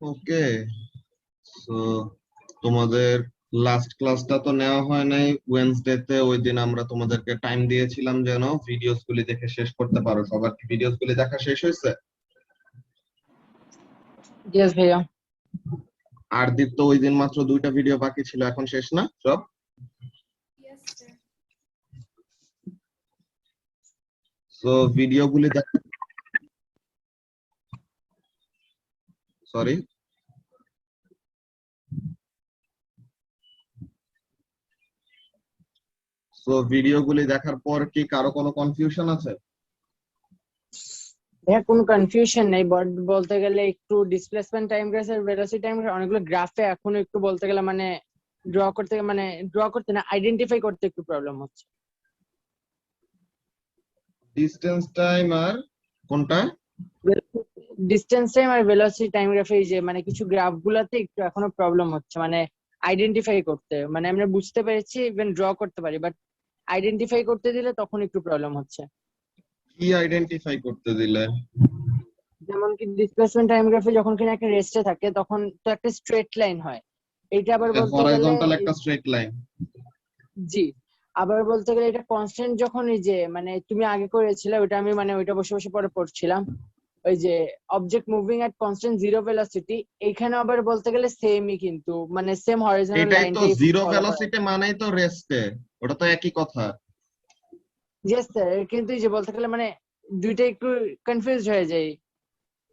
ওকে, so তোমাদের last ক্লাসটা তো নেওয়া হয় নাই ওয়েডনেসডেতে। ওই দিন আমরা তোমাদেরকে টাইম দিয়েছিলাম যেন ভিডিওস গুলি দেখে শেষ করতে পারো। সবার কি ভিডিওস গুলি দেখা শেষ হয়েছে? ইয়েস ভাইয়া। আর দীপ তো ওই দিন মাত্র 2টা ভিডিও বাকি ছিল, এখন শেষ না সব? সো ভিডিও গুলি দেখা, সরি, সো ভিডিও গুলি দেখার পর কি কারো কোনো কনফিউশন আছে? ভাইয়া কোনো কনফিউশন নেই, বাট বলতে গেলে একটু ডিসপ্লেসমেন্ট টাইম গ্রাফ আর ভেলোসিটি টাইম গ্রাফ অনেকগুলো গ্রাফে এখনো একটু বলতে গেলে মানে ড্র করতে না আইডেন্টিফাই করতে একটু প্রবলেম হচ্ছে। ডিসটেন্স টাইম আর কোনটা? ডিসটেন্স টাইম আর ভেলোসিটি টাইম গ্রাফে যে মানে কিছু গ্রাফ গুলাতে একটু এখনো প্রবলেম হচ্ছে, মানে আইডেন্টিফাই করতে, মানে আমরা বুঝতে পেরেছি ইভেন ড্র করতে পারি, বাট আইডেন্টিফাই করতে দিলে তখন একটু প্রবলেম হচ্ছে। কি আইডেন্টিফাই করতে দিলে? যেমন কি ডিসপ্লেসমেন্ট টাইম গ্রাফে যখন কিনা একটা রেস্টে থাকে তখন তো একটা স্ট্রেট লাইন হয়, এইটা আবার বলতে গেলে হরাইজন্টাল একটা স্ট্রেট লাইন। জি, আবার বলতে গেলে এটা কনস্ট্যান্ট যখন এই যে মানে তুমি আগে করেছিলে ওইটা আমি মানে ওইটা বসে বসে পরে পড়ছিলাম, ওই যে object moving at constant zero velocity, এখানে আবার বলতে গেলে সেমই, কিন্তু মানে সেম হরিজন্টাল এটাই তো লাইনটাই জিরো ফলো করা। ভেলোসিটি মানেই তো রেস্টে, ওটা তো একই কথা। ইয়েস স্যার, কিন্তু এই যে বলতে গেলে মানে দুইটা একটু কনফিউজ হয়ে যায়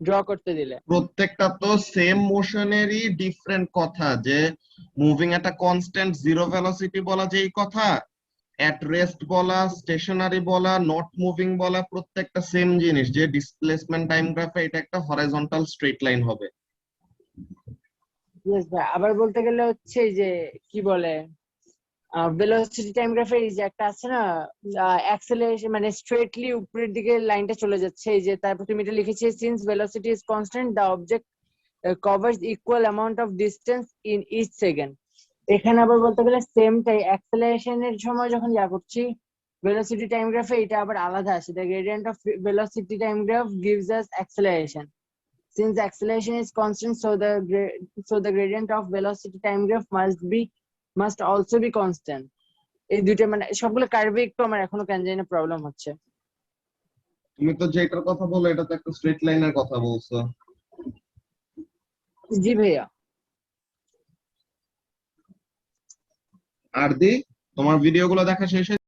ড্র করতে দিলে। প্রত্যেকটা তো সেম মোশনেরই ডিফারেন্ট কথা, যে মুভিং একটা কনস্ট্যান্ট জিরো ভেলোসিটি বলা যেই কথা, এট রেস্ট বলা, স্টেশনারি বলা, নট মুভিং বলা, প্রত্যেকটা সেম জিনিস। যে ডিসপ্লেসমেন্ট টাইম গ্রাফে এটা একটা হরাইজন্টাল স্ট্রেট লাইন হবে। ইয়েস ভাই, আবার বলতে গেলে হচ্ছে এই যে কি বলে ভেলোসিটি টাইম গ্রাফে এই যে একটা আছে না অ্যাক্সেলারেশন, মানে স্ট্রেটলি উপরের দিকে লাইনটা চলে যাচ্ছে, এই যে তারপর তুমি এটা লিখেছি since velocity is constant the object covers equal amount of distance in each second. এখানে আবার বলতে গেলে সেম টাই অ্যাক্সেলারেশনের সময় যখন করছি ভেলোসিটি টাইম গ্রাফে এটা আবার আলাদা আসে, the gradient of velocity time graph gives us acceleration since acceleration is constant, so the gradient of velocity time graph must also be constant. এই দুইটা মানে সবগুলো কার্ভে একটু আমার এখনো কেন জানি না প্রবলেম হচ্ছে। তুমি তো যেটার কথা বলো এটা তো একটা স্ট্রেট লাইনের কথা বলছো। জি ভাইয়া। আর দি, তোমার ভিডিওগুলো দেখা শেষ হয়েছে?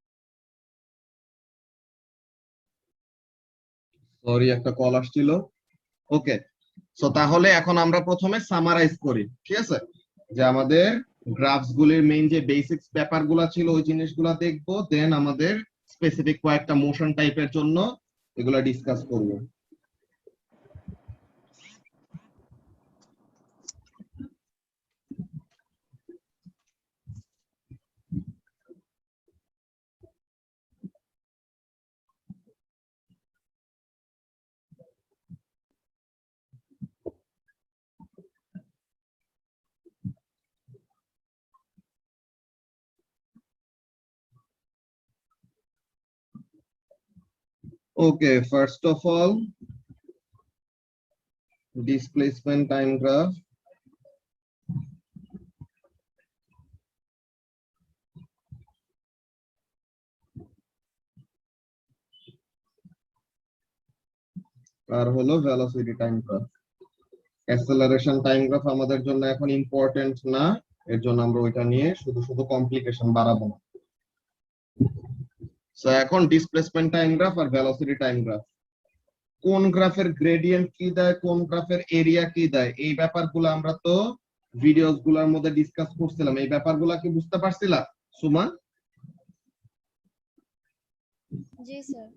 সরি, একটা কল আসছিল। ওকে, সো তাহলে এখন আমরা প্রথমে সামারাইজ করি, ঠিক আছে? যে আমাদের গ্রাফস গুলির মেইন যে বেসিক্স ব্যাপার গুলা ছিল ওই জিনিসগুলা দেখবো, দেন আমাদের স্পেসিফিক কয়েকটা মোশন টাইপের জন্য এগুলা ডিসকাস করবো। Okay, first of all displacement time graph. আর হলো velocity time graph. Acceleration time graph আমাদের জন্য এখন ইম্পর্টেন্ট না, এর জন্য আমরা ওইটা নিয়ে শুধু শুধু কমপ্লিকেশন বাড়াবো না। সো এখন ডিসপ্লেসমেন্ট টাইম গ্রাফ আর ভেলোসিটি টাইম গ্রাফ, কোন গ্রাফের গ্রেডিয়েন্ট কি দেয়, কোন গ্রাফের এরিয়া কি দেয়, এই ব্যাপারগুলো আমরা তো ভিডিওস গুলোর মধ্যে ডিসকাস করছিলাম। এই ব্যাপারগুলো কি বুঝতে পারছিলা সুমা? জি স্যার।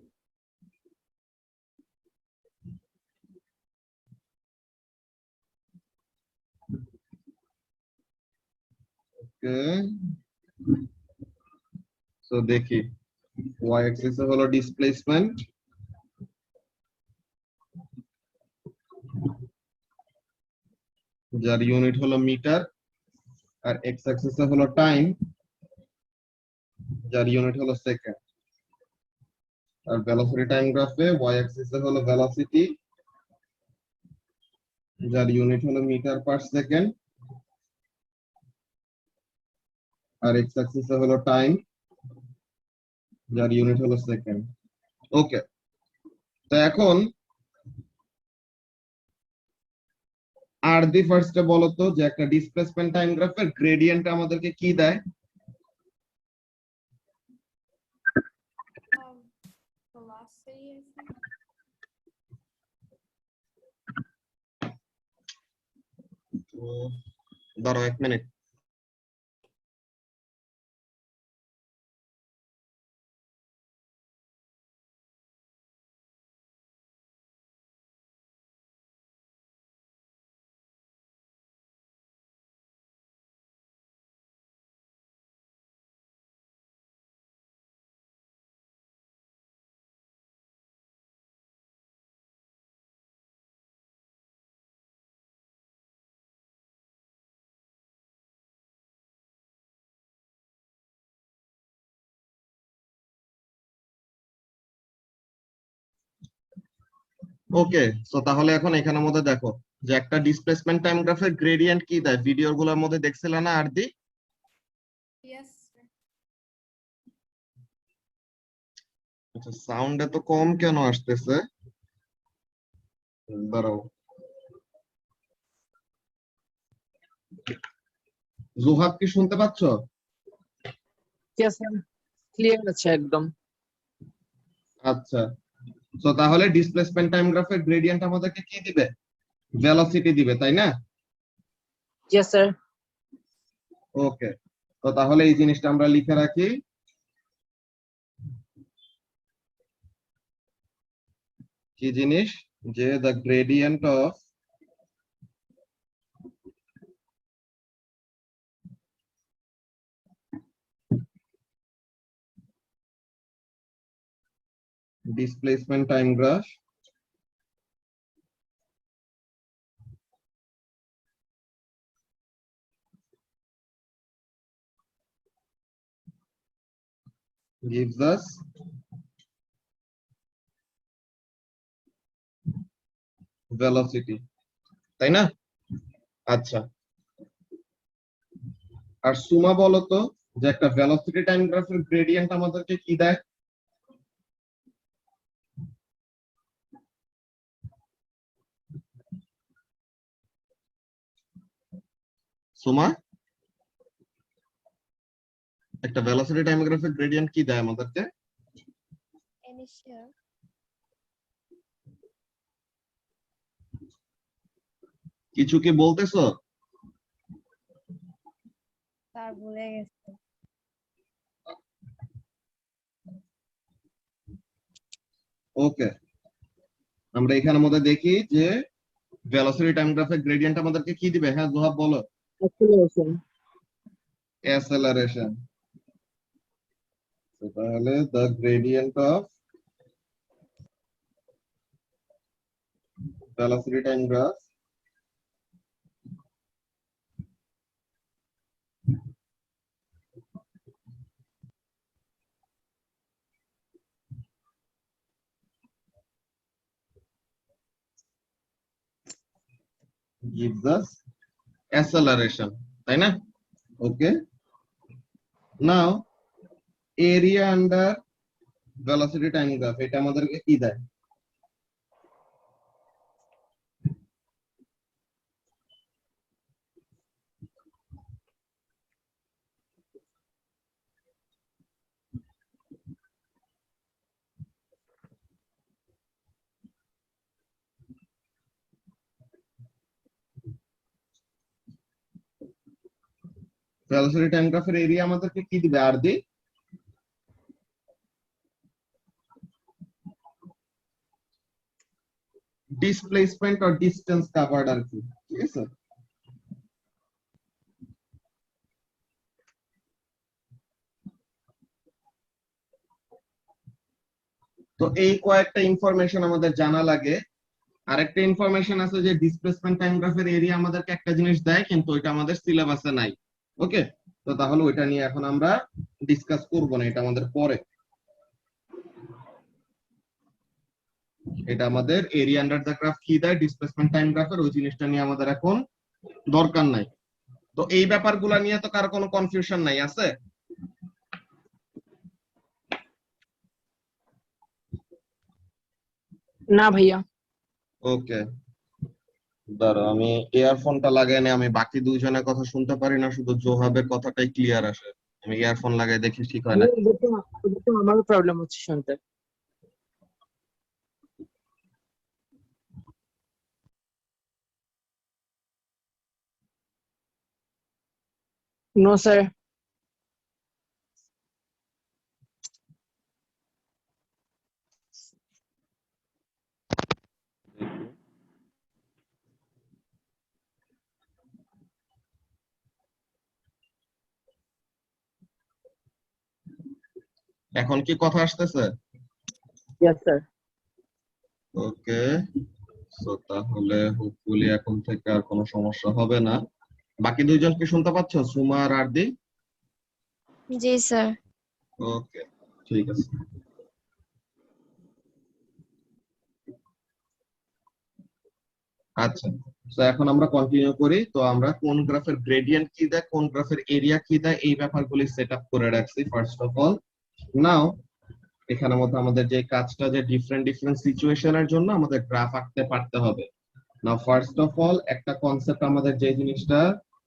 ওকে, সো দেখি, ওয়াই অ্যাক্সিস হলো ডিসপ্লেসমেন্ট, যার ইউনিট হলো মিটার, আর এক্স অ্যাক্সিস হলো টাইম, যার ইউনিট হলো সেকেন্ড। আর ভেলোসিটি টাইম গ্রাফে ওয়াই অ্যাক্সিস হলো ভেলোসিটি, যার ইউনিট হলো মিটার পার সেকেন্ড, আর এক্স অ্যাক্সিসে হলো টাইম, যার ইউনিট হলো সেকেন্ড। ওকে, তো এখন আর দি ফার্স্টে বলো তো যে একটা ডিসপ্লেসমেন্ট টাইম গ্রাফের গ্রেডিয়েন্ট আমাদেরকে কি দেয়? Velocity, I think. তো দাঁড়াও 1 মিনিট। ওকে, সো তাহলে এখন এখানের মধ্যে দেখো যে একটা ডিসপ্লেসমেন্ট টাইম গ্রাফের গ্রেডিয়েন্ট কি দেয়, ভিডিওর গুলোর মধ্যে দেখছিলে না আর দি? Yes, sir. আচ্ছা, সাউন্ড এত কম কেন আসতেছে? দাঁড়াও, জুহাব কি শুনতে পাচ্ছ? Yes, sir. ক্লিয়ার আছে একদম। আচ্ছা, তো তাহলে ডিসপ্লেসমেন্ট টাইম গ্রাফের গ্রেডিয়েন্ট আমাদেরকে কি দিবে? ভেলোসিটি দিবে, তাই না? Yes, sir. ওকে, তো তাহলে এই জিনিসটা আমরা লিখে রাখি। কি জিনিস? যে the gradient of displacement time graph gives us velocity, তাই না? আচ্ছা, আর সুমা বলো তো যে একটা ভেলোসিটি টাইম গ্রাফের গ্রেডিয়েন্ট আমাদেরকে কি দেয়? সুমা, একটা ভেলোসিটি টাইম গ্রাফের গ্রেডিয়েন্ট কি দেয় আমাদেরকে? Initial. কিছু কি বলতেছো? স্যার ভুলে গেছে। ওকে, আমরা এখানের মধ্যে দেখি যে ভেলোসিটি টাইম গ্রাফের গ্রেডিয়েন্ট আমাদেরকে কি দিবে? হ্যাঁ জোহাব বলো। Acceleration. অ্যাসেলারেশন। তাহলে the gradient of velocity time graph gives us acceleration, তাই না? Okay, now area under velocity time graph এটা আমাদেরকে কি দেয়? velocity time graph এর এরিয়া আমাদেরকে কি দিবে? আর দি ডিসপ্লেসমেন্ট অর ডিসটেন্স কভার্ড আর কি, ঠিক আছে? তো এই কয়েকটা ইনফরমেশন আমাদের জানা লাগে। আরেকটা ইনফরমেশন আছে যে ডিসপ্লেসমেন্ট টাইম গ্রাফের এরিয়া আমাদেরকে একটা জিনিস দেয়, কিন্তু ওইটা আমাদের সিলেবাসে নাই। ওকে, তো তাহলে ওইটা নিয়ে এখন আমরা ডিসকাস করব না, এটা আমাদের পরে। এটা আমাদের এরিয়া আন্ডার দ্য গ্রাফ কি দেয়, ডিসপ্লেসমেন্ট টাইম গ্রাফের, ওই জিনিসটা নিয়ে আমাদের এখন দরকার নাই। তো এই ব্যাপারগুলা নিয়ে তো কারো কোনো কনফিউশন নাই, আছে? না ভাইয়া। ওকে, দাঁড়াও আমি ইয়ারফোনটা লাগাই নি, আমি বাকি দুইজনের কথা শুনতে পারি না, শুধু জোহাবের কথাটাই ক্লিয়ার আসে। আমি ইয়ারফোন লাগাই দেখি ঠিক হয় না। আমারও প্রবলেম হচ্ছে শুনতে। No sir. এখন কি কথা আসতেছে? Yes sir. ওকে, সো তাহলে হোপফুলি এখন থেকে আর কোনো সমস্যা হবে না। বাকি দুইজন কি শুনতে পাচ্ছ, সুমা আর আরদি? জি স্যার। ওকে, ঠিক আছে। আচ্ছা, তো এখন আমরা কন্টিনিউ করি। তো আমরা কোন গ্রাফের গ্রেডিয়েন্ট কি দেয়, কোন গ্রাফের এরিয়া কি দেয়, এই ব্যাপারগুলি সেট আপ করে রাখছি ফার্স্ট অফ অল। নাও এখানের মধ্যে আমাদের যে কাজটা, যে ডিফারেন্ট ডিফারেন্ট সিচুয়েশনের জন্য আমাদের গ্রাফ আঁকতে পারতে হবে। নাও ফার্স্ট অফ অল একটা কনসেপ্ট আমাদের, যে জিনিসটা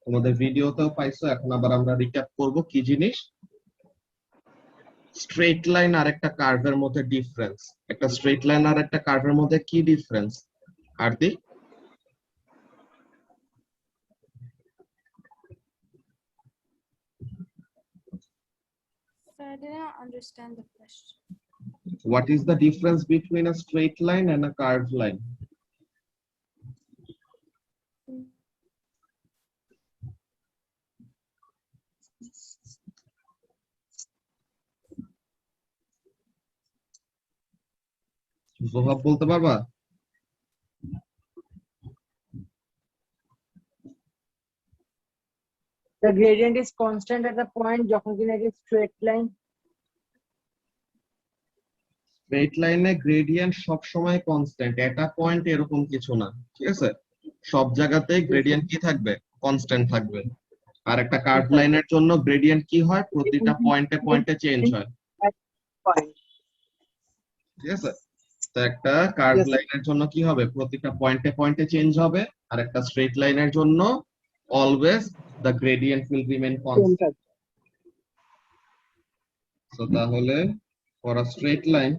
তোমাদের ভিডিওতেও পাইছো, এখন আবার আমরা রিক্যাপ করব। কি জিনিস? স্ট্রেট লাইন আর একটা কার্ভের মধ্যে ডিফারেন্স। একটা স্ট্রেট লাইন আর একটা কার্ভের মধ্যে কি difference Aarti? Sir, I did not understand the question. What is the difference between a straight line and a curved line? জবাব বলতে পারবা? The gradient is constant at the point যখন কিনা কি straight line। স্ট্রেট লাইনে গ্রেডিয়েন্ট সব সময় constant, এটা পয়েন্ট এরকম কিছু না, ঠিক আছে? সব জায়গাতে গ্রেডিয়েন্ট কি থাকবে? কনস্ট্যান্ট থাকবে। আর একটা কার্ভ লাইনের জন্য গ্রেডিয়েন্ট কি হয়? প্রতিটা পয়েন্টে পয়েন্টে চেঞ্জ হয়, Point. ঠিক আছে? তো একটা কার্ভ Yes, sir. লাইনের জন্য কি হবে? প্রতিটা পয়েন্টে পয়েন্টে চেঞ্জ হবে। আর একটা স্ট্রেট লাইনের জন্য always the gradient will remain Same constant. type. So তাহলে for a straight line,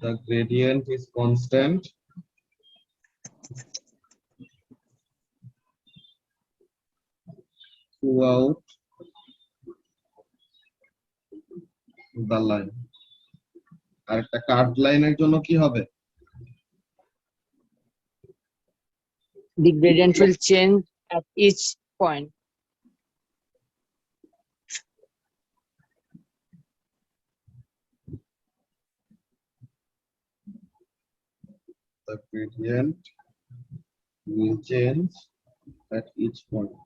the gradient is constant throughout the line. আর একটা কার্ভ লাইনের জন্য কি হবে? The gradient will change at each point. The gradient will change at each point.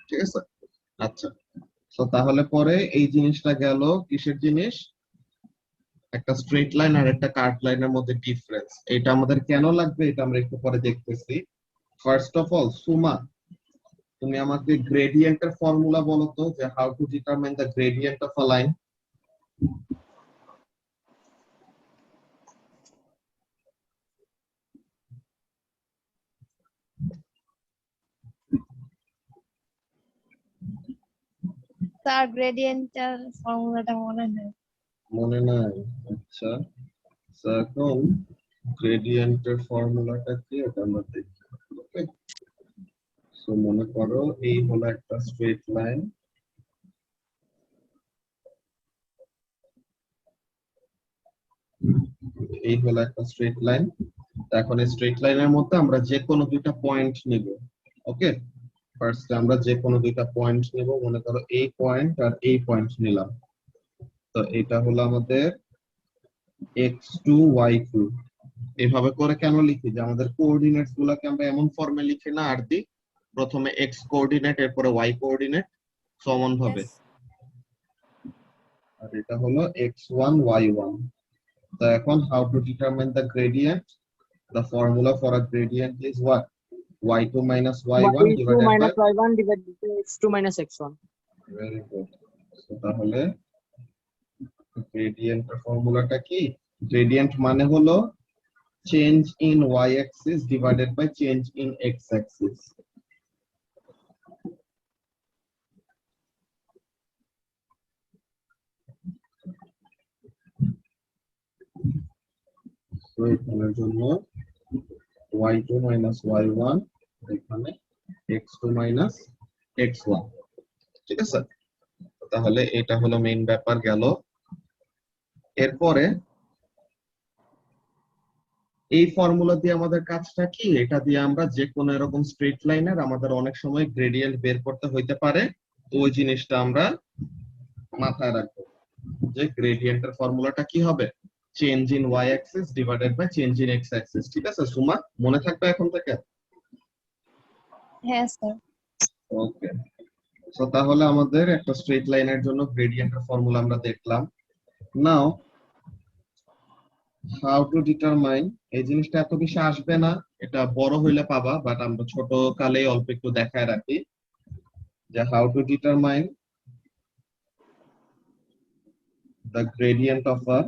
ঠিক আছে? আচ্ছা, তো তাহলে পরে এই জিনিসটা গেল কিসের জিনিস? একটা স্ট্রেট লাইন আর একটা কার্ভ লাইনের মধ্যে ডিফারেন্স। এটা আমাদের কেন লাগবে এটা আমরা একটু পরে দেখতেছি। ফার্স্ট অফ অল সুমা, তুমি আমাকে গ্রেডিয়েন্টের ফর্মুলা বলো তো, যে how to determine the gradient of a line. Sir গ্রেডিয়েন্টের ফর্মুলাটা মনে নেই। মনে নাই? আচ্ছা, তো এখন গ্রেডিয়েন্টের ফর্মুলাটা কি এটা আমরা দেখি। ওকে, সো মনে করো এই হলো একটা স্ট্রেট লাইন, এই হলো একটা স্ট্রেট লাইন। এখন এই স্ট্রেট লাইনের মধ্যে আমরা যে কোনো দুইটা পয়েন্ট নিব। ওকে, ফার্স্ট আমরা যে কোনো দুইটা পয়েন্ট নিব, মনে করো এই পয়েন্ট আর এই পয়েন্ট নিলাম। তো এটা হলো আমাদের x2 y2 এভাবে করে কেন লিখি যে আমাদের কোঅর্ডিনেটস গুলাকে আমরা এমন ফর্মে লিখি না আর দি প্রথমে x কোঅর্ডিনেট এরপরে y কোঅর্ডিনেট সমান ভাবে Yes. আর এটা হলো x1 y1 তো এখন how to determine the gradient the formula for a gradient is what y2 minus y1 y2 divided by minus y1 divided by x2 minus x1. very good so তাহলে gradient এর ফর্মুলাটা কি gradient মানে হলো change in y axis divided by change in x axis so এখানের জন্য y2 minus y1 এখানে x2 minus x1 ঠিক আছে তাহলে এটা হলো মেইন ব্যাপার গেল এরপরে এই ফর্মুলা দিয়ে আমাদের কাজটা কি এটা দিয়ে আমরা যে কোনো এরকম স্ট্রেট লাইনের আমাদের অনেক সময় গ্রেডিয়েন্ট বের করতে হইতে পারে তো ওই জিনিসটা আমরা মাথায় রাখবো যে গ্রেডিয়েন্টের ফর্মুলাটা কি হবে change in y axis divided by change in x axis ঠিক আছে সুমা মনে থাকবে এখন থেকে Yes, sir. ওকে সো তাহলে আমাদের একটা স্ট্রেট লাইনের জন্য গ্রেডিয়েন্টের ফর্মুলা আমরা দেখলাম নাও হাউ টু ডিটারমাইন এই জিনিসটা এত বেশি আসবে না এটা বড় হইলে পাবা বাট আমরা ছোট কালেই অল্প একটু দেখায় রাখি যে how to determine the gradient of a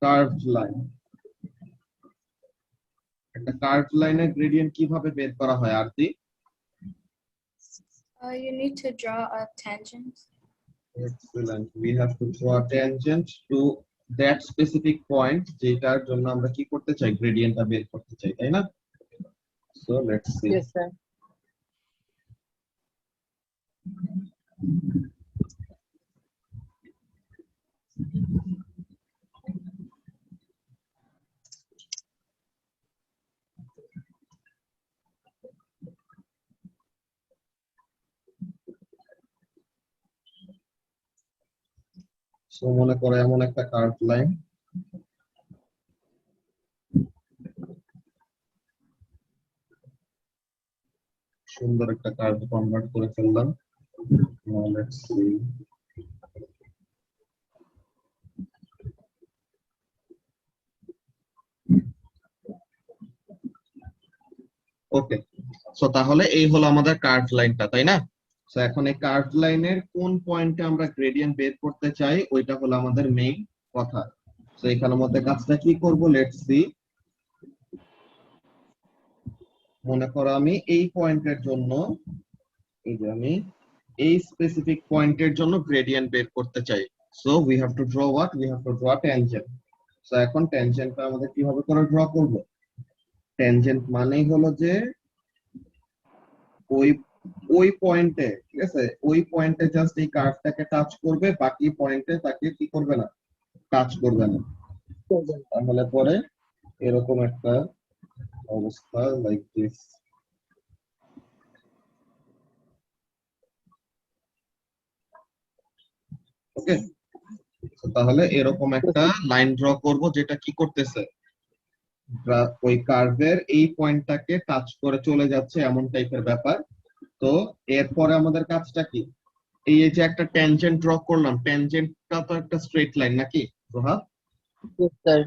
curved line একটা কার্ভড লাইনের গ্রেডিয়েন্ট কিভাবে বের করা হয় আরতি You need to draw a tangent. Excellent. We have to draw a tangent to that specific point যেটার জন্য আমরা কি করতে চাই গ্রেডিয়েন্টটা বের করতে চাই তাই না so let's see Yes, sir. so মনে করো এমন একটা কার্ভ লাইন সুন্দর একটা কার্ভ কনভার্ট করে ফেললাম now let's see okay so তাহলে এই হলো আমাদের কার্ভ লাইনটা তাই না সো এখন এই কার্ভ লাইনের কোন পয়েন্টে আমরা গ্রেডিয়েন্ট বের করতে চাই ওইটা হলো আমাদের মেইন কথা সো এখানের মধ্যে কাজটা কি করব লেটস সি মনে করো আমি এই পয়েন্টের জন্য এই যে আমি এই স্পেসিফিক পয়েন্টের জন্য গ্রেডিয়েন্ট বের করতে চাই so we have to draw what we have to draw tangent so এখন ট্যানজেন্টটা আমাদের কিভাবে করে ড্র করব ট্যানজেন্ট মানেই হলো যে ওই ওই পয়েন্টে ঠিক আছে ওই পয়েন্টে জাস্ট এই কার্ভটাকে টাচ করবে বাকি পয়েন্টে তাকে কি করবে না টাচ করবে না তাহলে পরে এরকম একটা অবস্থা লাইক দিস ওকে তাহলে এরকম একটা লাইন ড্র করব যেটা কি করতেছে ওই কার্ভের এই পয়েন্টটাকে টাচ করে চলে যাচ্ছে এমন টাইপের ব্যাপার তো এরপরে আমাদের কাজটা কি এই যে একটা ট্যানজেন্ট ড্র করলাম ট্যানজেন্টটা তো একটা স্ট্রেট লাইন নাকি সোহাগ Yes, sir.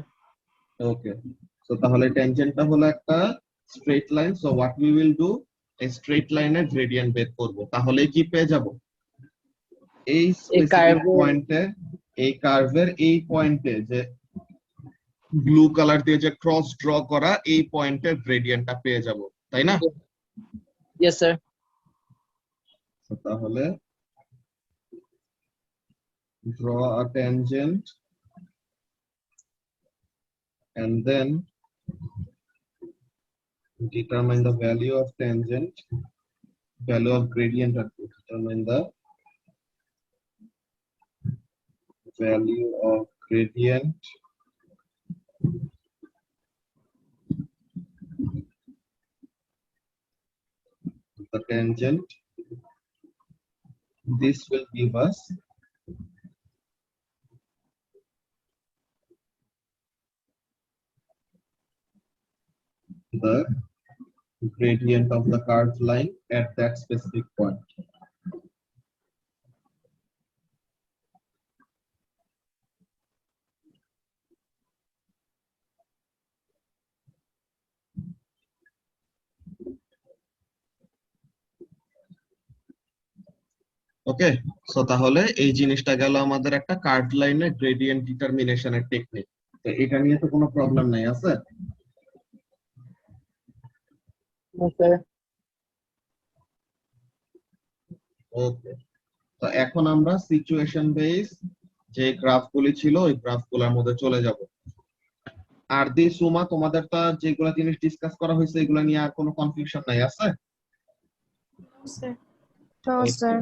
ওকে সো তাহলে ট্যানজেন্টটা হলো একটা straight line so what we will do এই স্ট্রেট লাইনের গ্রেডিয়েন্ট বের করব তাহলে কি পেয়ে যাব এই স্পেসিফিক পয়েন্টে এই কার্ভের এই পয়েন্টে যে ব্লু কালার দিয়ে যে ক্রস ড্র করা এই পয়েন্টের গ্রেডিয়েন্টটা পেয়ে যাব তাই না Yes, sir. তাহলে draw a tangent and then determine the value of tangent value of gradient and determine the value of gradient the tangent this will give us the gradient of the curved line at that specific point. Okay, so তাহলে এই জিনিসটা গেল আমাদের একটা curve লাইনের gradient ডিটারমিনেশনের technique. তো এটা নিয়ে তো কোনো প্রবলেম নাই আছে? ওকে, তো এখন আমরা সিচুয়েশন বেস যে গ্রাফগুলি ছিল ওই গ্রাফগুলোর মধ্যে চলে যাব। আর দি সুমা, তোমাদের তো যেগুলা জিনিস ডিসকাস করা হয়েছে এগুলা নিয়ে আর কোনো কনফিউশন নাই আছে? No, sir. No, sir.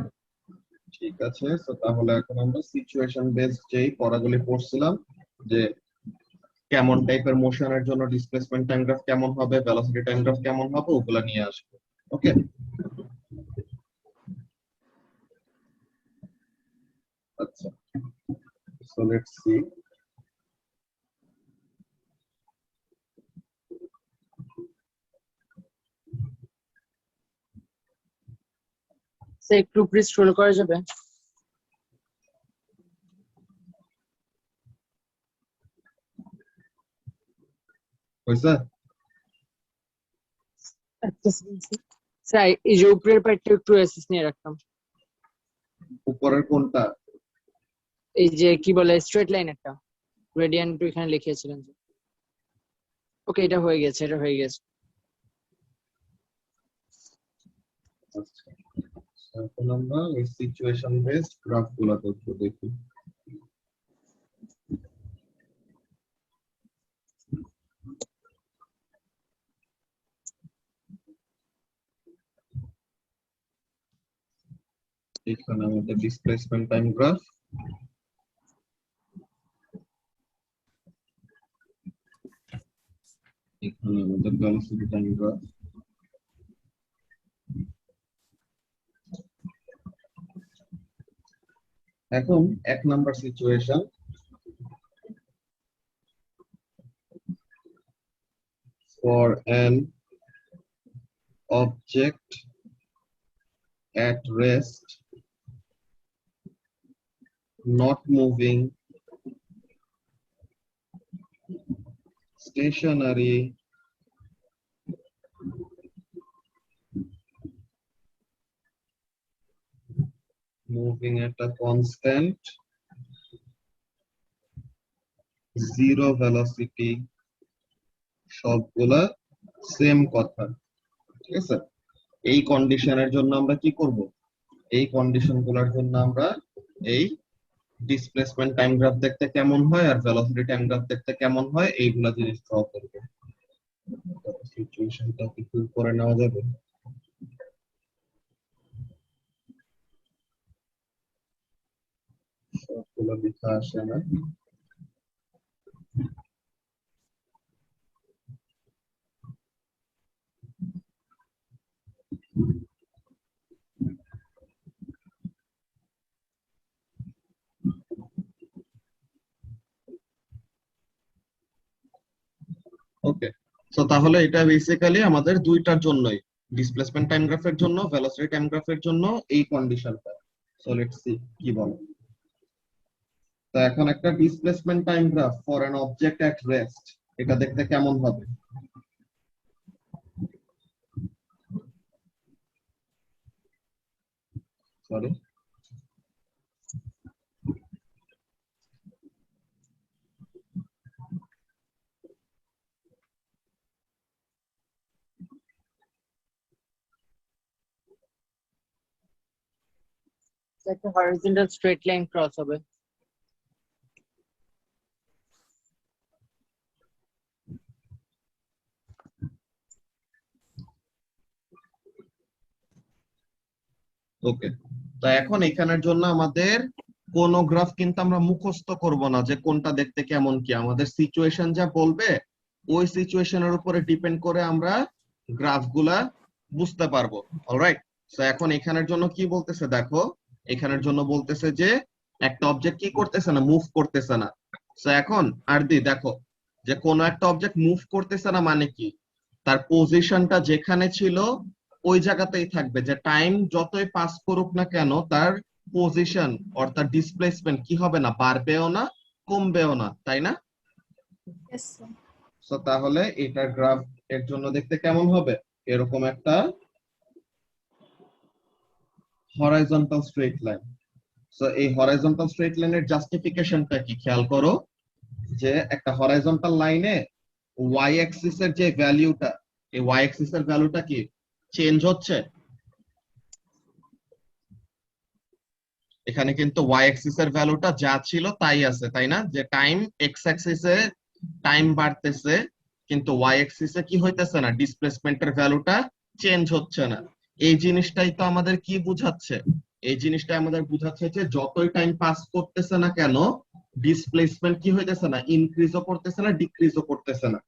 ঠিক আছে, তো তাহলে এখন আমরা সিচুয়েশন বেসড যেই পড়াগুলি পড়ছিলাম, যে কেমন টাইপের মোশনের জন্য ডিসপ্লেসমেন্ট টাইম গ্রাফ কেমন হবে, ভেলোসিটি টাইম গ্রাফ কেমন হবে, ওগুলা নিয়ে আসবো। ওকে, আচ্ছা, সো লেটস সি। একটু উপরে স্ক্রল করা যাবে? হয়েছে? স্যার এই যে উপরের পার্টটা একটু অ্যাসেস নিয়ে রাখতাম। উপরের কোনটা? এই যে কি বলে স্ট্রেট লাইন একটা গ্রেডিয়েন্ট এখানে লিখিয়েছিলেন। ওকে, এটা হয়ে গেছে, এটা হয়ে গেছে। আচ্ছা, এখন আমরা এই সিচুয়েশন বেসড গ্রাফগুলো একটু দেখি। এখানে আমাদের ডিসপ্লেসমেন্ট টাইম গ্রাফ, এখানে আমাদের ভেলোসিটি টাইম গ্রাফ। এখন এক number situation, for an object at rest not moving, stationary, moving at a constant zero velocity, সবগুলা সেম কথা। ঠিক আছে, এই কন্ডিশনের জন্য আমরা কি করব? এই কন্ডিশন গুলোর জন্য আমরা এই ডিসপ্লেসমেন্ট টাইম গ্রাফ দেখতে কেমন হয় আর ভেলোসিটি টাইম গ্রাফ দেখতে কেমন হয় এইগুলা জিনিস ড্র করব। সিচুয়েশনটা একটু করে নেওয়া যাবে? সবগুলো লেখা আসে না। ওকে, সো তাহলে এটা বেসিক্যালি আমাদের দুইটার জন্যই, ডিসপ্লেসমেন্ট টাইম গ্রাফের জন্য, ভেলোসিটি টাইম গ্রাফের জন্য এই কন্ডিশনটা। সো লেটস সি কি বলে। তো এখন একটা displacement time graph for an object at rest, এটা দেখতে কেমন হবে? সরি, একটা হরিজন্টাল স্ট্রেট লাইন ক্রস হবে। ওকে, তো এখন এখানের জন্য আমাদের কোন গ্রাফ কিন্তু আমরা মুখস্থ করব না যে কোনটা দেখতে কেমন কি, আমাদের সিচুয়েশন যা বলবে ওই সিচুয়েশনের উপরে ডিপেন্ড করে আমরা গ্রাফগুলা বুঝতে পারবো। অলরাইট, সো এখন এখানের জন্য কি বলতেছে দেখো, এখানের জন্য বলতেছে যে একটা অবজেক্ট কি করতেছে না, মুভ করতেছে না। সো এখন আর দি দেখো যে কোন একটা অবজেক্ট মুভ করতেছে না মানে কি, তার পজিশনটা যেখানে ছিল ওই জায়গাতেই থাকবে, যে টাইম যতই পাস করুক না কেন তার পজিশন অর্থাৎ ডিসপ্লেসমেন্ট কি হবে না, বাড়বেও না কমবেও না, তাই না? Yes, sir. সো তাহলে এটার গ্রাফ এর জন্য দেখতে কেমন হবে, এরকম একটা হরাইজন্টাল স্ট্রেট লাইন। সো এই হরাইজন্টাল স্ট্রেট লাইনের জাস্টিফিকেশনটা কি খেয়াল করো, যে একটা হরাইজন্টাল লাইনে ওয়াই অ্যাক্সিস এর যে ভ্যালুটা, এই ওয়াই অ্যাক্সিস এর ভ্যালুটা কি চেঞ্জ হচ্ছে? এখানে কিন্তু ওয়াই অ্যাক্সিস এর ভ্যালুটা যা ছিল তাই আছে, তাই না? যে টাইম এক্স অ্যাক্সিসে টাইম বাড়তেছে কিন্তু ওয়াই অ্যাক্সিসে কি হইতেছে না, ডিসপ্লেসমেন্টের ভ্যালুটা চেঞ্জ হচ্ছে না। এই জিনিসটাই তো আমাদের কি বুঝাচ্ছে, এই জিনিসটা আমাদের বুঝাচ্ছে যে যতই টাইম পাস করতেছে না কেন ডিসপ্লেসমেন্ট কি হইতেছে না, ইনক্রিজও করতেছে না ডিক্রিজও করতেছে না।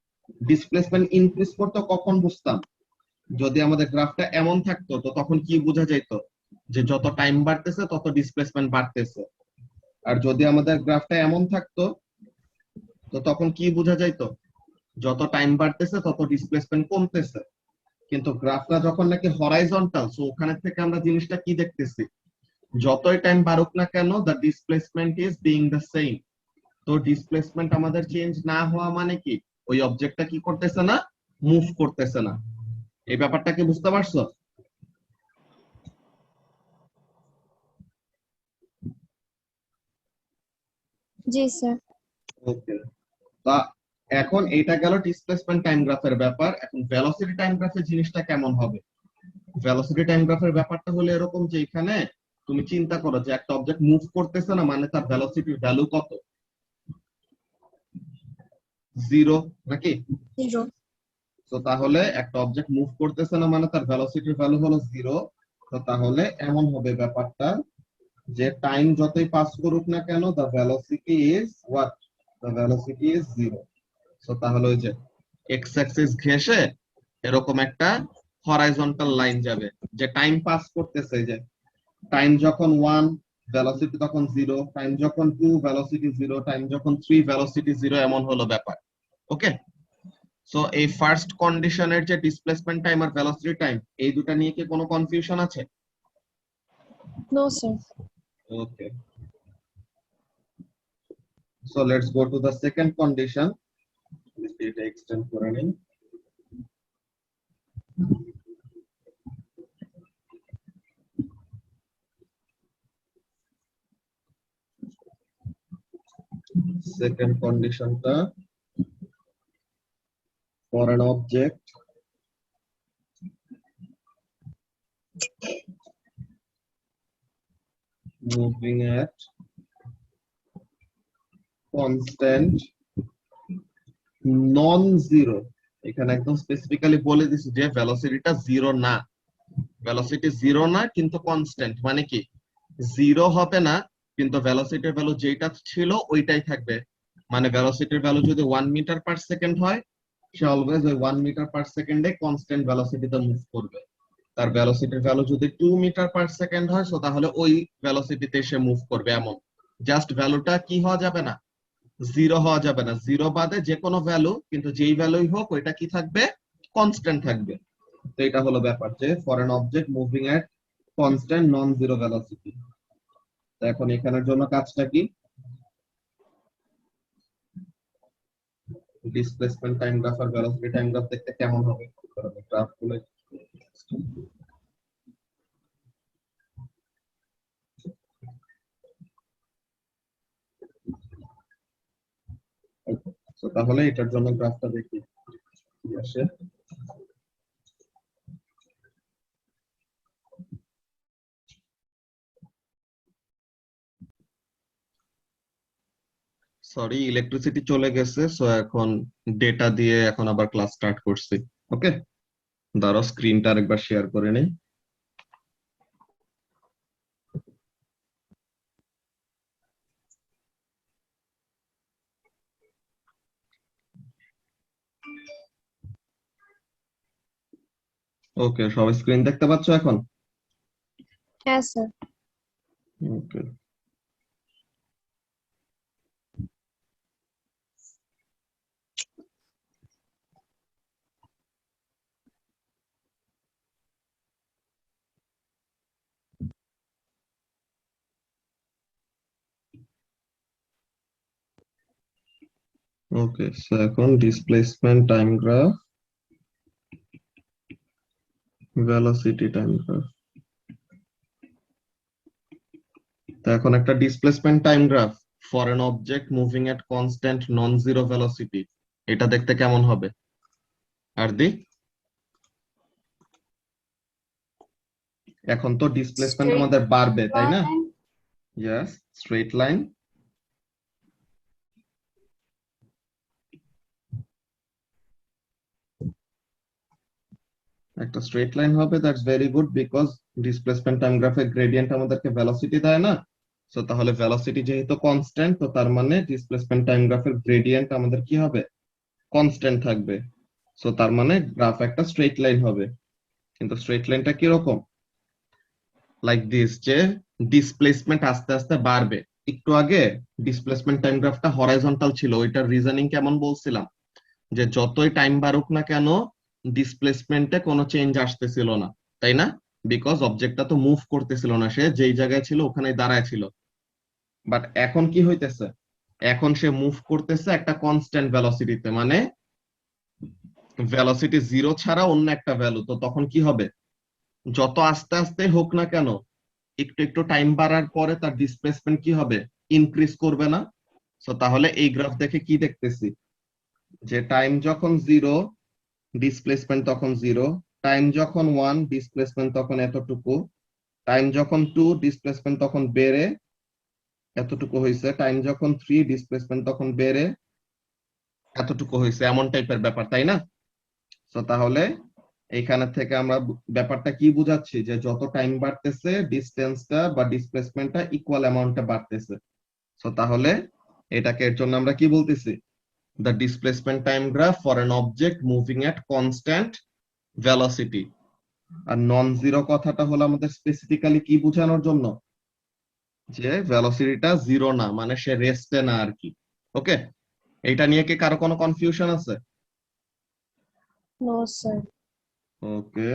ডিসপ্লেসমেন্ট ইনক্রিজ করতে কখন বুঝতাম, যদি আমাদের গ্রাফটা এমন থাকতো তো তখন কি বোঝা যেত, যে যত টাইম বাড়তেছে তত ডিসপ্লেসমেন্ট বাড়তেছে। আর যদি আমাদের গ্রাফটা এমন থাকতো তো তখন কি বোঝা যাইতো, যত টাইম বাড়তেছে তত ডিসপ্লেসমেন্ট কমতেছে। কিন্তু গ্রাফটা যখন নাকি হরাইজন্টাল, সো ওখানে থেকে আমরা জিনিসটা কি দেখতেছি, যতই টাইম বাড়ুক না কেন the displacement is being the same. তো ডিসপ্লেসমেন্ট আমাদের চেঞ্জ না হওয়া মানে কি, ওই অবজেক্টটা কি করতেছে না, মুভ করতেছে না। এই ব্যাপারটা কি বুঝতে পারছো? জি স্যার। ওকে, তা এখন এটা গেল ডিসপ্লেসমেন্ট টাইম গ্রাফের ব্যাপার। এখন ভেলোসিটি টাইম গ্রাফের জিনিসটা কেমন হবে? ভেলোসিটি টাইম গ্রাফের ব্যাপারটা হলো এরকম যে এখানে তুমি চিন্তা করো যে একটা অবজেক্ট মুভ করতেছে না, মানে তার ভেলোসিটির ভ্যালু কত, জিরো নাকি? 0. তো তাহলে একটা অবজেক্ট মুভ করতেছে না মানে তার ভেলোসিটির ভ্যালু হলো জিরো। তো তাহলে এমন হবে ব্যাপারটা, যে টাইম যতই পাস করুক না কেন the velocity is what, the velocity is zero. তো তাহলে ওই যে এক্স অ্যাক্সিস ঘেঁষে এরকম একটা হরাইজন্টাল লাইন যাবে, যে টাইম পাস করতেছে, যে টাইম যখন 1 ভেলোসিটি তখন জিরো, টাইম যখন 2 ভেলোসিটি জিরো, টাইম যখন 3 ভেলোসিটি জিরো, এমন হলো ব্যাপার। ওকে, সো এই ফার্স্ট কন্ডিশনের যে ডিসপ্লেসমেন্ট টাইম আর ভেলোসিটি টাইম, এই দুটা নিয়ে কি কোনো কনফিউশন আছে? No, sir. Okay, so let's go to the second condition. এটা এক্সটেন্ড করে নিন। সেকেন্ড কন্ডিশনটা, for an object moving at constant non-zero, এখানে একদম স্পেসিফিক্যালি বলে দিছি যে ভেলোসিটিটা জিরো না, ভেলোসিটি জিরো না কিন্তু কনস্ট্যান্ট, মানে কি জিরো হবে না কিন্তু ভেলোসিটির ভ্যালু যেটা ছিল ওইটাই থাকবে। মানে ভেলোসিটির ভ্যালু যদি 1 মিটার পার সেকেন্ড হয়, সে অলওয়েজ ওই 1 মিটার পার সেকেন্ডে কনস্ট্যান্ট ভেলোসিটিতে মুভ করবে। তার ভেলোসিটির ভ্যালু যদি 2 মিটার পার সেকেন্ড হয়, সো তাহলে ওই ভেলোসিটিতে সে মুভ করবে। এমন জাস্ট ভ্যালুটা কি হওয়া যাবে না, জিরো হওয়া যাবে না, জিরো বাদে যে কোনো ভ্যালু, কিন্তু যেই ভ্যালুই হোক ওইটা কি থাকবে, কনস্ট্যান্ট থাকবে। তো এটা হলো ব্যাপার, যে for an object moving at constant non zero velocity. তো এখন এখানের জন্য কাজটা কি, ডিসপ্লেসমেন্ট টাইম গ্রাফ আর ভেলোসিটি টাইম গ্রাফ দেখতে কেমন হবে, গ্রাফ গুলো তো তাহলে এটার জন্য গ্রাফটা দেখি কি আসে। সরি, ইলেকট্রিসিটি চলে গেছে, সো এখন ডেটা দিয়ে এখন আবার ক্লাস স্টার্ট করছি। ওকে, দাঁড়াও স্ক্রিনটা আরেকবার শেয়ার করে নেই। ওকে, সবাই স্ক্রিন দেখতে পাচ্ছ এখন? Yes, sir. ওকে, ওকে, সো এখন displacement time graph, velocity time graph. তো এখন একটা displacement time graph for an object moving at constant non zero velocity, এটা দেখতে কেমন হবে আর দি? এখন তো ডিসপ্লেসমেন্ট Straight আমাদের বাড়বে, তাই না? line. Yes, straight line. একটা স্ট্রেট লাইন হবে, that's very good, because displacement time গ্রাফের গ্রেডিয়েন্ট আমাদেরকে ভেলোসিটি দেয় না। সো তাহলে ভেলোসিটি যেহেতু কনস্ট্যান্ট, তো তার মানে ডিসপ্লেসমেন্ট টাইম গ্রাফের গ্রেডিয়েন্ট আমাদের কি হবে? কনস্ট্যান্ট থাকবে। সো তার মানে গ্রাফ একটা স্ট্রেট লাইন হবে। কিন্তু স্ট্রেট লাইনটা কিরকম? লাইক দিস, যে ডিসপ্লেসমেন্ট আস্তে আস্তে বাড়বে। একটু আগে ডিসপ্লেসমেন্ট টাইম গ্রাফটা হরাইজন্টাল ছিল, ওইটার রিজনিং কেমন বলছিলাম? যে যতই টাইম বাড়ুক না কেন ডিসপ্লেসমেন্টে কোনো চেঞ্জ আসতেছিল না, তাই না? বিকজ অবজেক্টটা তো মুভ করতেছিল না, সে যেই জায়গায় ছিল ওখানেই দাঁড়ায় ছিল। বাট এখন কি হইতেছে? এখন সে মুভ করতেছে একটা কনস্ট্যান্ট ভেলোসিটিতে, মানে ভেলোসিটি জিরো ছাড়া অন্য একটা ভ্যালু। তো তখন কি হবে? যত আস্তে আস্তে হোক না কেন, একটু একটু টাইম বাড়ার পরে তার ডিসপ্লেসমেন্ট কি হবে? ইনক্রিজ করবে না? সো তাহলে এই গ্রাফ দেখে কি দেখতেছি? যে টাইম যখন জিরো, ডিসপ্লেসমেন্ট তখন জিরো। টাইম যখন ওয়ান, ডিসপ্লেসমেন্ট তখন এতটুকু। টাইম যখন টু, ডিসপ্লেসমেন্ট তখন বেড়ে এতটুকু হয়েছে। টাইম যখন থ্রি, ডিসপ্লেসমেন্ট তখন বেড়ে এতটুকু হয়েছে। এমন টাইপের ব্যাপার, তাই না? তো তাহলে এইখানে থেকে আমরা ব্যাপারটা কি বুঝাচ্ছি? যে যত টাইম বাড়তেছে ডিসটেন্সটা বা ডিসপ্লেসমেন্টটা ইকুয়াল অ্যামাউন্টে বাড়তেছে। তো তাহলে এটাকে, এর জন্য আমরা কি বলতেছি? The displacement time graph for an object moving at constant velocity. আর নন জিরো কথাটা হলো আমাদের স্পেসিফিক্যালি কি বোঝানোর জন্য? যে ভেলোসিটিটা জিরো না, মানে সে রেস্টে না আর কি। ওকে, এইটা নিয়ে কি কারো কোনো কনফিউশন আছে? No, sir. ওকে।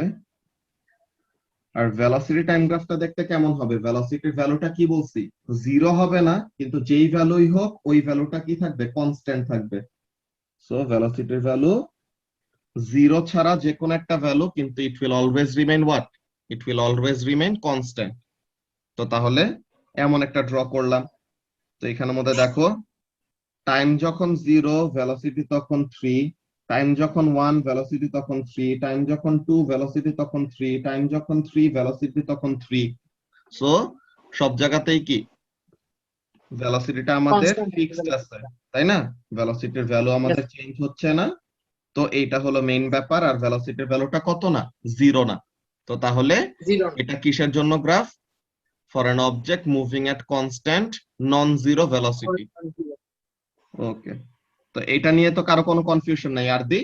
আর ভেলোসিটি টাইম গ্রাফটা দেখতে কেমন হবে? ভেলোসিটির ভ্যালুটা কি বলছি? জিরো হবে না, কিন্তু যেই ভ্যালুই হোক ওই ভ্যালুটা কি থাকবে? কনস্ট্যান্ট থাকবে। সো ভেলোসিটির ভ্যালু জিরো ছাড়া যে কোনো একটা ভ্যালু, কিন্তু it will always remain what? It will always remain constant. তো তাহলে এমন একটা ড্র করলাম। তো এখানের মধ্যে দেখো, টাইম যখন জিরো ভেলোসিটি তখন থ্রি, টাইম যখন ওয়ান ভেলোসিটি তখন থ্রি, টাইম যখন টু ভেলোসিটি তখন থ্রি, টাইম যখন থ্রি ভেলোসিটি তখন থ্রি। সো সব জায়গাতেই কি ভেলোসিটিটা আমাদের Constant ফিক্সড আছে, তাই না? ভেলোসিটির ভ্যালু yes, আমাদের চেঞ্জ হচ্ছে না। তো এইটা হলো মেইন ব্যাপার। আর ভেলোসিটির ভ্যালুটা কত না? জিরো না। তো তাহলে zero. এটা কিসের জন্য graph? For an object moving at constant non zero velocity. Okay, তো এটা নিয়ে তো কারো কোনো কনফিউশন নাই আর দি?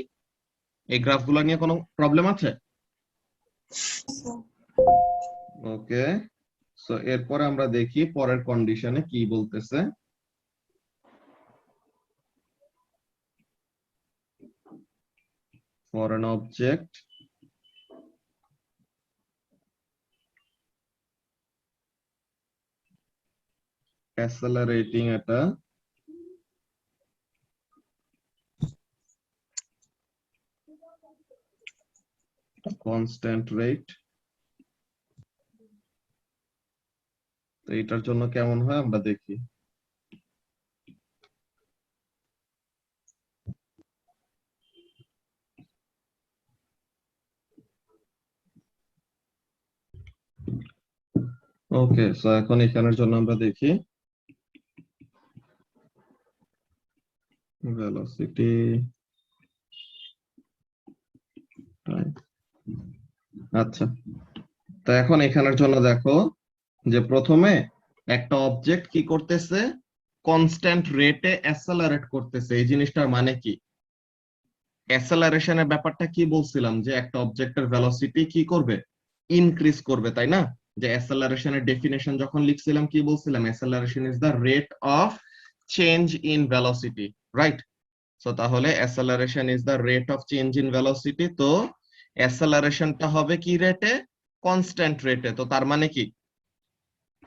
এই গ্রাফগুলো নিয়ে কোনো প্রবলেম আছে? ওকে, সো এরপরে আমরা দেখি পরের কন্ডিশনে কি বলতেছে। For an object accelerating at a constant rate, তো এটার জন্য কেমন হয় আমরা দেখি। ওকে, সো এখন এখানের জন্য আমরা দেখি ভেলোসিটি টাইম। আচ্ছা, তো এখন এখানের জন্য দেখো যে প্রথমে একটা অবজেক্ট কি করতেছে? কনস্ট্যান্ট রেটে অ্যাসেলারেট করতেছে। এই জিনিসটার মানে কি? অ্যাসেলারেশনের ব্যাপারটা কি বলছিলাম? যে একটা অবজেক্টের ভেলোসিটি কি করবে? ইনক্রিজ করবে, তাই না? যে অ্যাসেলারেশনের ডেফিনেশন যখন লিখছিলাম কি বলছিলাম? Acceleration is the rate of change in velocity, right? So তাহলে acceleration is the rate of change in velocity. তো অ্যাসেলারেশনটা হবে কি রেটে? কনস্ট্যান্ট রেটে। তো তার মানে কি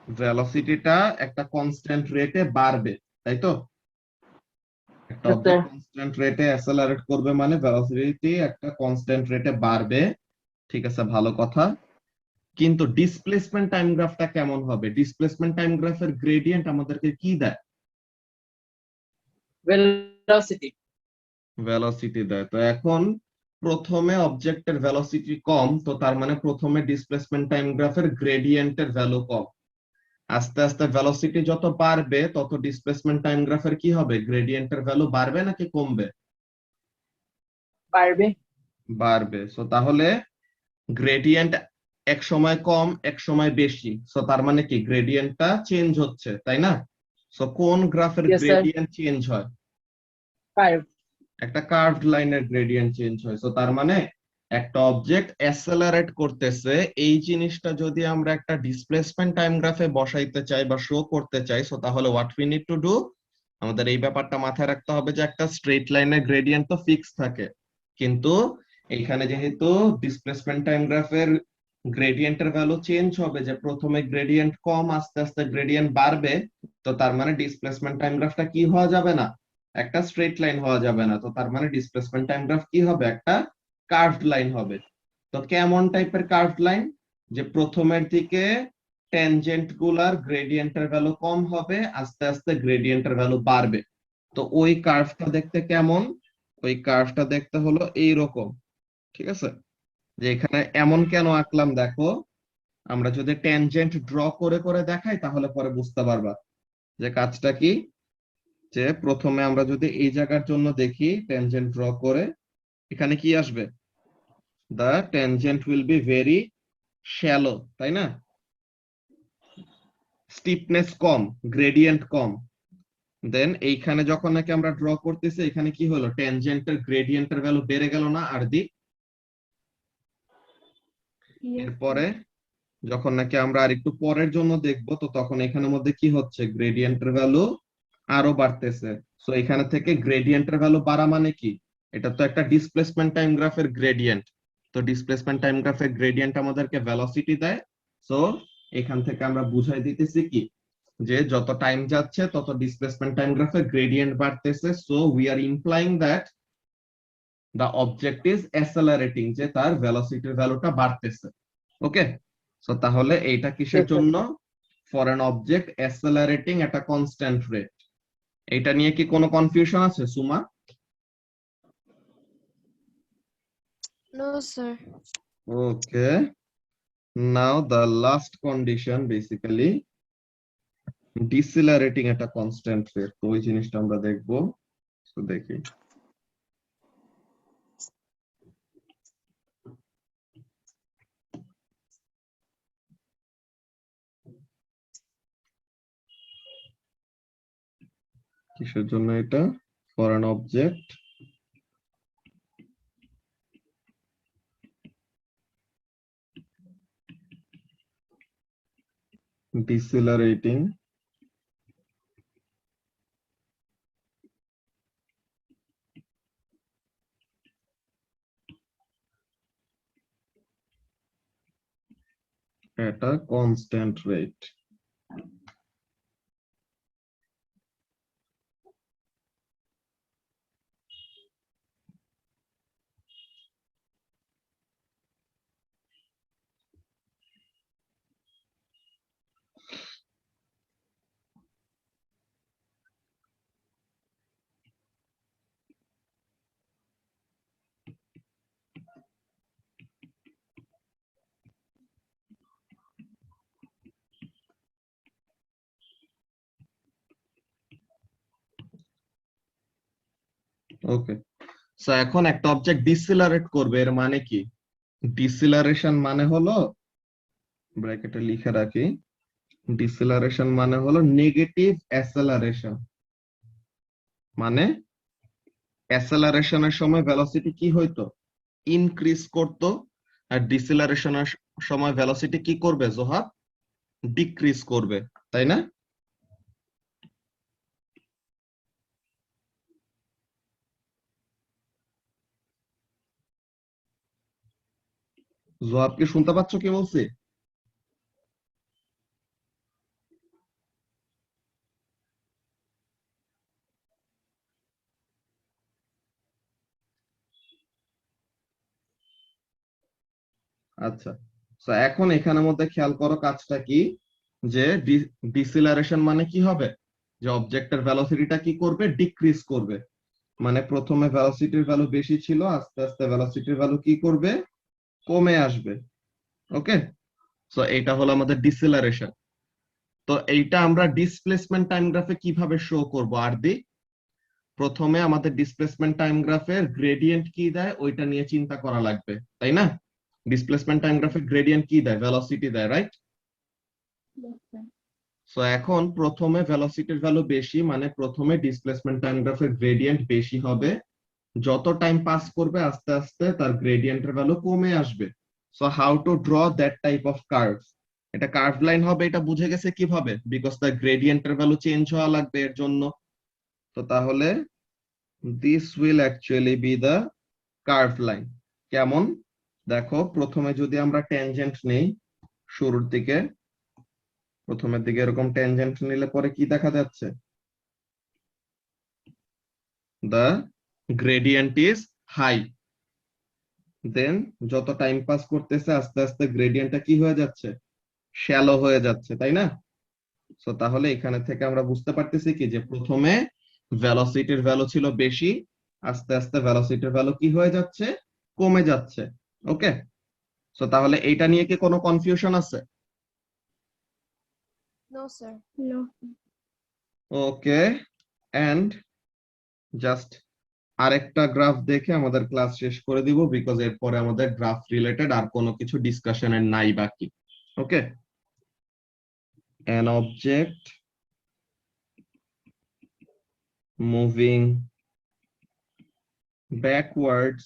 ভেলোসিটিটা একটা কনস্ট্যান্ট রেটে বাড়বে, তাই তো? একটা সত্য। অবজেক্ট কনস্ট্যান্ট রেটে অ্যাসেলারেট করবে মানে ভেলোসিটি একটা কনস্ট্যান্ট রেটে বাড়বে, ঠিক আছে, ভালো কথা। কিন্তু ডিসপ্লেসমেন্ট টাইম গ্রাফটা কেমন হবে? ডিসপ্লেসমেন্ট টাইম গ্রাফের গ্রেডিয়েন্ট আমাদেরকে কি দেয়? ভেলোসিটি। ভেলোসিটি দেয়। তো এখন প্রথমে অবজেক্টের ভেলোসিটি কম, তো তার মানে প্রথমে ডিসপ্লেসমেন্ট টাইম গ্রাফের গ্রেডিয়েন্টের ভ্যালু কম। আস্তে আস্তে ভেলোসিটি যত বাড়বে তত ডিসপ্লেসমেন্ট টাইম গ্রাফের কি হবে? গ্রেডিয়েন্টের ভ্যালু বাড়বে নাকি কমবে? পারবে। বাড়বে। সো তাহলে গ্রেডিয়েন্ট এক সময় কম এক সময় বেশি, সো তার মানে কি গ্রেডিয়েন্টটা চেঞ্জ হচ্ছে, তাই না? সো কোন গ্রাফের ইয়েস স্যার। গ্রেডিয়েন্ট চেঞ্জ হয়? কার্ভ। একটা কার্ভড লাইনের গ্রেডিয়েন্ট চেঞ্জ হয়। সো তার মানে একটা অবজেক্ট অ্যাসেলারেট করতেছে, এই জিনিসটা যদি আমরা একটা ডিসপ্লেসমেন্ট টাইম গ্রাফে বসাইতে চাই বা শো করতে চাই, সো তাহলে what we need to do, আমাদের এই ব্যাপারটা মাথায় রাখতে হবে যে একটা স্ট্রেট লাইনের গ্রেডিয়েন্ট তো ফিক্স থাকে, কিন্তু এখানে যেহেতু ডিসপ্লেসমেন্ট টাইম গ্রাফের গ্রেডিয়েন্টের ভ্যালু চেঞ্জ হবে, যে প্রথমে গ্রেডিয়েন্ট কম আস্তে আস্তে গ্রেডিয়েন্ট বাড়বে, তো তার মানে ডিসপ্লেসমেন্ট টাইম গ্রাফটা কি হওয়া যাবে না? একটা স্ট্রেট লাইন হওয়া যাবে না। তো তার মানে ডিসপ্লেসমেন্ট টাইম গ্রাফ কি হবে? একটা কার্ভড লাইন হবে। তো কেমন টাইপের কার্ভড লাইন? যে প্রথমের দিকে ট্যানজেন্ট গুলার গ্রেডিয়েন্টের ভ্যালু কম হবে, আস্তে আস্তে গ্রেডিয়েন্টের ভ্যালু বাড়বে। তো ওই কার্ভটা দেখতে কেমন? ওই কার্ভটা দেখতে হলো এইরকম, ঠিক আছে? যে এখানে এমন কেন আঁকলাম দেখো, আমরা যদি ট্যানজেন্ট ড্র করে করে দেখাই তাহলে পরে বুঝতে পারবা যে কাজটা কি। যে প্রথমে আমরা যদি এই জায়গার জন্য দেখি ট্যানজেন্ট ড্র করে, এখানে কি আসবে? The tangent will be very shallow, তাই না? স্টিফনেস কম, গ্রেডিয়েন্ট কম। দেন এইখানে যখন নাকি আমরা ড্র করতেছি, এখানে কি হলো? ট্যানজেন্টের গ্রেডিয়েন্টের ভ্যালু বেড়ে গেল না আর দিক? Yes, sir. এরপরে যখন নাকি আমরা আর একটু পরের জন্য দেখবো, তো তখন এখানের মধ্যে কি হচ্ছে? গ্রেডিয়েন্টের ভ্যালু আরো বাড়তেছে। সো এখানে থেকে গ্রেডিয়েন্টের ভ্যালু বাড়া মানে কি? এটা তো একটা ডিসপ্লেসমেন্ট টাইম গ্রাফের গ্রেডিয়েন্ট। তো ডিসপ্লেসমেন্ট টাইম গ্রাফের গ্রেডিয়েন্ট আমাদেরকে ভেলোসিটি দেয়। সো এখান থেকে আমরা বুঝাই দিতেছি কি, যে যত টাইম যাচ্ছে তত ডিসপ্লেসমেন্ট টাইম গ্রাফের গ্রেডিয়েন্ট বাড়তেছে। So we are implying that the object is accelerating, যে তার ভেলোসিটির ভ্যালুটা বাড়তেছে। ওকে, সো তাহলে এইটা কিসের Yes, sir. জন্য? For an object accelerating at a constant rate. এটা নিয়ে কি কোনো কনফিউশন আছে Suma? No, sir. Okay, now the last condition basically decelerating একটা কনস্ট্যান্ট রেট। তো ওই জিনিসটা আমরা দেখবো। তো দেখি কিসের জন্য এটা। For an object decelerating at a constant rate. Okay, so এখন একটা অবজেক্ট ডিসেলারেট করবে, এর মানে কি? ডিসেলারেশন মানে হলো, ব্র্যাকেটে লিখে রাখি, ডিসেলারেশন মানে হলো নেগেটিভ অ্যাসেলারেশন। মানে অ্যাসেলারেশনের সময় ভেলোসিটি কি হইতো? ইনক্রিজ করতো। আর ডিসেলারেশনের সময় ভেলোসিটি কি করবে জোহাব? ডিক্রিজ করবে, তাই না? জোহাব কি শুনতে পাচ্ছ কি বলছি? আচ্ছা, তো এখন এখানের মধ্যে খেয়াল করো কাজটা কি, যে ডিসিলারেশন মানে কি হবে, যে অবজেক্টের ভেলোসিটিটা কি করবে, ডিক্রিজ করবে। মানে প্রথমে ভেলোসিটির ভ্যালু বেশি ছিল, আস্তে আস্তে ভেলোসিটির ভ্যালু কি করবে, কমে আসবে। ওকে, সো এটা হলো আমাদের ডিসিলারেশন। তো এইটা আমরা ডিসপ্লেসমেন্ট টাইম গ্রাফে কিভাবে শো করব আর দি, প্রথমে আমাদের ডিসপ্লেসমেন্ট টাইম গ্রাফের গ্রেডিয়েন্ট কি দেয় ওইটা নিয়ে চিন্তা করা লাগবে, তাই না? ডিসপ্লেসমেন্ট টাইম গ্রাফের গ্রেডিয়েন্ট কি দেয়, ভেলোসিটি দেয়, রাইট? Yes, sir. সো এখন প্রথমে ভেলোসিটির ভ্যালু বেশি, মানে প্রথমে ডিসপ্লেসমেন্ট টাইম গ্রাফের গ্রেডিয়েন্ট বেশি হবে, যত টাইম পাস করবে আস্তে আস্তে তার গ্রেডিয়েন্টের ভ্যালু কমে আসবে। So how to draw that type of curve, এটা কার্ভ লাইন হবে, এটা বুঝে গেছে কিভাবে, বিকজ তার গ্রেডিয়েন্টের ভ্যালু চেঞ্জ হওয়া লাগবে এর জন্য। তো তাহলে this will actually B the curve line. কেমন, দেখো প্রথমে যদি আমরা ট্যানজেন্ট নেই, শুরুর দিকে প্রথমের দিকে এরকম ট্যানজেন্ট নিলে পরে কি দেখা যাচ্ছে, the gradient is high, দেন যত টাইম পাস করতেছে আস্তে আস্তে গ্রেডিয়েন্টটা কি হয়ে যাচ্ছে, শ্যালো হয়ে যাচ্ছে, তাই না? সো তাহলে এখানে থেকে আমরা বুঝতে পারতেছি কি, যে প্রথমে ভেলোসিটির ভ্যালু ছিল বেশি, আস্তে আস্তে ভেলোসিটির ভ্যালু কি হয়ে যাচ্ছে, কমে যাচ্ছে। ওকে, সো তাহলে এইটা নিয়ে কি কোনো কনফিউশন আছে? No, sir. No. Okay, and just আরেকটা গ্রাফ দেখে আমাদের ক্লাস শেষ করে দিব, বিকজ এরপরে আমাদের গ্রাফ রিলেটেড আর কোনো কিছু ডিসকাশনের নাই বাকি। ওকে, an object moving backwards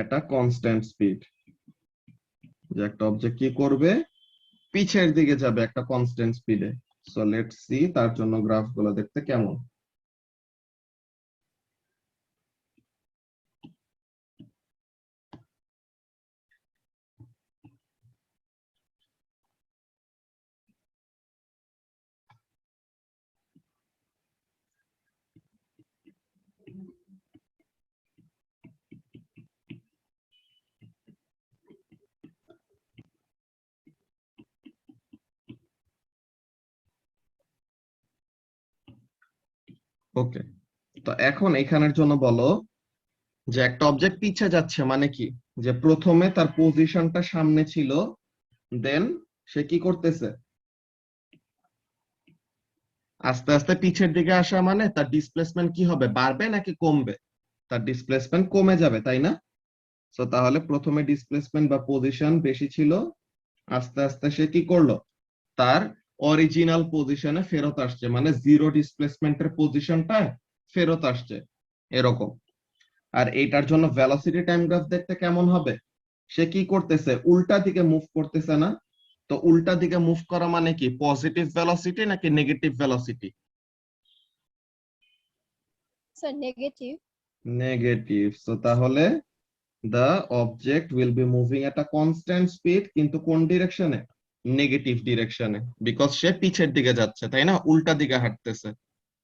at a constant speed, যে একটা অবজেক্ট কি করবে, পিছের দিকে যাবে একটা কনস্ট্যান্ট স্পিডে। সো লেটস সি তার জন্য গ্রাফ গুলো দেখতে কেমন। ওকে, তো এখন এখানের জন্য বলো, যে একটা অবজেক্ট পিছে যাচ্ছে মানে কি, যে প্রথমে তার পজিশনটা সামনে ছিল, দেন সে কি করতেছে, আস্তে আস্তে পিছের দিকে আসা, মানে তার ডিসপ্লেসমেন্ট কি হবে, বাড়বে নাকি কমবে, তার ডিসপ্লেসমেন্ট কমে যাবে, তাই না? সো তাহলে প্রথমে ডিসপ্লেসমেন্ট বা পজিশন বেশি ছিল, আস্তে আস্তে সে কি করলো, তার অরিজিনাল পজিশনে ফেরত আসছে, মানে জিরো ডিসপ্লেসমেন্টের পজিশনটা ফেরত আসছে এরকম। আর এইটার জন্য ভেলোসিটি টাইম গ্রাফ দেখতে কেমন হবে, সে কি করতেছে, উল্টা দিকে মুভ করতেছে না? তো উল্টা দিকে মুভ করা মানে কি, পজিটিভ ভেলোসিটি নাকি negative velocity? Sir, negative. Negative. So তাহলে the object will be moving at a constant speed, কিন্তু কোন ডিরেকশনে, নেগেটিভ ডিরেকশনে, বিকজ সে পিছের দিকে যাচ্ছে, তাই না, উল্টা দিকে হাঁটতেছে।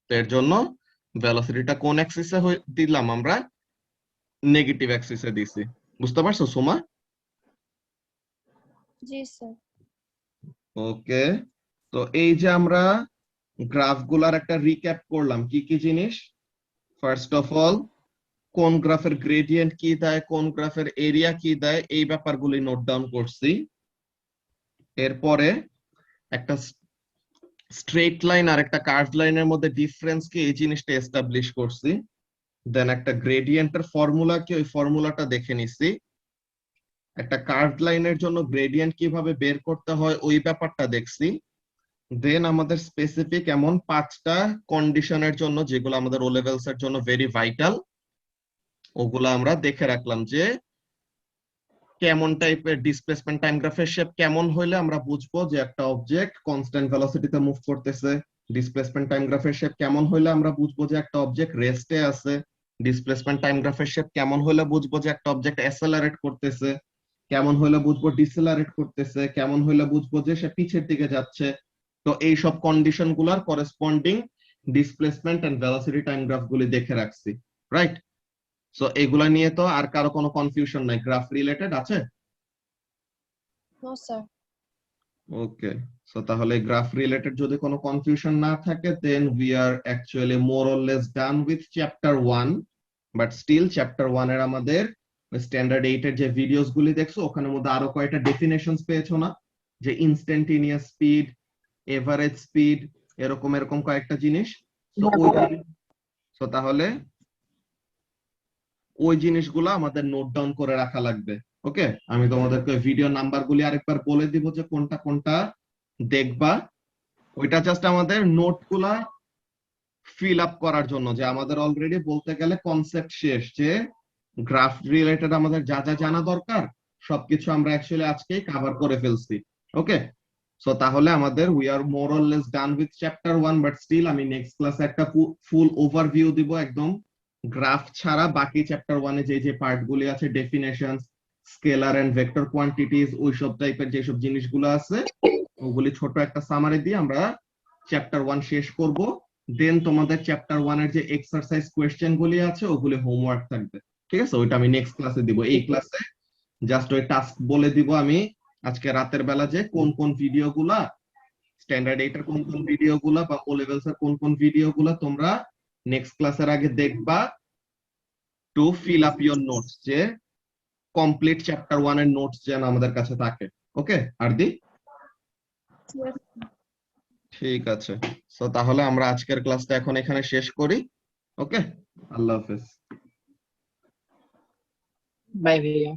তো এর জন্য ভেলোসিটিটা কোন অ্যাক্সিসে দিলাম আমরা, নেগেটিভ অ্যাক্সিসে দিছি। বুঝতে পারছো সুমা? Yes, sir. ওকে, তো এই যে আমরা গ্রাফগুলার একটা রিক্যাপ করলাম, কি কি জিনিস, ফার্স্ট অফ অল কোন গ্রাফের গ্রেডিয়েন্ট কি দেয়, কোন গ্রাফের এরিয়া কি দেয়, এই ব্যাপারগুলি নোট ডাউন করছি। এরপরে একটা স্ট্রেট লাইন আর একটা কার্ভ লাইনের মধ্যে ডিফারেন্স কি, এই জিনিসটা এস্টাবলিশ করছি। দেন একটা গ্রেডিয়েন্টের ফর্মুলা কি, ওই ফর্মুলাটা দেখে নিছি। একটা কার্ভ লাইনের জন্য গ্রেডিয়েন্ট কিভাবে বের করতে হয় ওই ব্যাপারটা দেখছি। দেন আমাদের স্পেসিফিক এমন 5টা কন্ডিশনের জন্য যেগুলো আমাদের ও লেভেলস এর জন্য ভেরি ভাইটাল, ওগুলো আমরা দেখে রাখলাম, যে কেমন টাইপের ডিসপ্লেসমেন্ট টাইম গ্রাফের শেপ কেমন হইলে আমরা বুঝবো যে একটা অবজেক্ট কনস্ট্যান্ট ভেলোসিটিতে মুভ করতেছে, ডিসপ্লেসমেন্ট টাইম গ্রাফের শেপ কেমন হইলে আমরা বুঝবো যে একটা অবজেক্ট রেস্টে আছে, ডিসপ্লেসমেন্ট টাইম গ্রাফের শেপ কেমন হইলে বুঝবো যে একটা অবজেক্ট অ্যাসেলারেট করতেছে, কেমন হইলে বুঝবো ডিসেলারেট করতেছে, কেমন হইলে বুঝবো যে সে পিছের দিকে যাচ্ছে। তো এই সব কন্ডিশন গুলার corresponding displacement and velocity time graph গুলি দেখে রাখছি, রাইট? সো এগুলা নিয়ে তো আর কারো কোনো কনফিউশন নাই, গ্রাফ রিলেটেড আছে? No, sir. ওকে, সো তাহলে গ্রাফ রিলেটেড যদি কোনো কনফিউশন না থাকে, then we are actually more or less done with chapter 1, but still chapter 1 এর আমাদের স্ট্যান্ডার্ড 8 এর যে ভিডিওস গুলি দেখছো ওখানের মধ্যে আরো কয়টা ডেফিনেশনস পেয়েছো না, যে ইনস্ট্যান্টেনিয়াস স্পিড, এভারেজ স্পিড, এরকম এরকম কয়েকটা জিনিস। তো ওই সো তাহলে ওই জিনিসগুলো আমাদের নোট ডাউন করে রাখা লাগবে। ওকে, আমি তোমাদেরকে ভিডিও নাম্বারগুলি আরেকবার বলে দিব যে কোনটা কোনটা দেখবা। ওইটা জাস্ট আমাদের নোটগুলা ফিল আপ করার জন্য, যে আমাদের অলরেডি বলতে গেলে কনসেপ্ট শেষ, যে গ্রাফ রিলেটেড আমাদের যা যা জানা দরকার সবকিছু আমরা অ্যাকচুয়ালি আজকেই কভার করে ফেলছি। ওকে, সো তাহলে আমাদের we are more or less done with chapter 1, but still আমি নেক্সট ক্লাসে একটা ফুল ওভারভিউ দিব একদম গ্রাফ ছাড়া বাকি চ্যাপ্টার 1 এ যে যে পার্ট গুলি আছে, definitions, scalar and vector quantities, ওইসব টাইপের যেসব জিনিসগুলো আছে ওগুলি ছোট একটা সামারি দিয়ে আমরা চ্যাপ্টার 1 শেষ করব। দেন তোমাদের চ্যাপ্টার 1 এর যে এক্সারসাইজ কোয়েশ্চেন গুলি আছে ওগুলি হোমওয়ার্ক থাকবে, ঠিক আছে? ওইটা আমি নেক্সট ক্লাসে দিব। এই ক্লাসে জাস্ট ওই টাস্ক বলে দিব আমি আজকে রাতের বেলা, যে কোন কোন ভিডিওগুলা স্ট্যান্ডার্ড 8 এর কোন কোন ভিডিওগুলা বা ও লেভেলস এর কোন কোন ভিডিওগুলা তোমরা নেক্সট ক্লাসের আগে দেখবা, to fill up your notes, যে কমপ্লিট চ্যাপ্টার 1 এর নোটস যেন আমাদের কাছে থাকে। ওকে আরদি? Yes. ঠিক আছে, সো তাহলে আমরা আজকের ক্লাসটা এখন এখানে শেষ করি। ওকে, আল্লাহ হাফেজ। বাই ভাইয়া।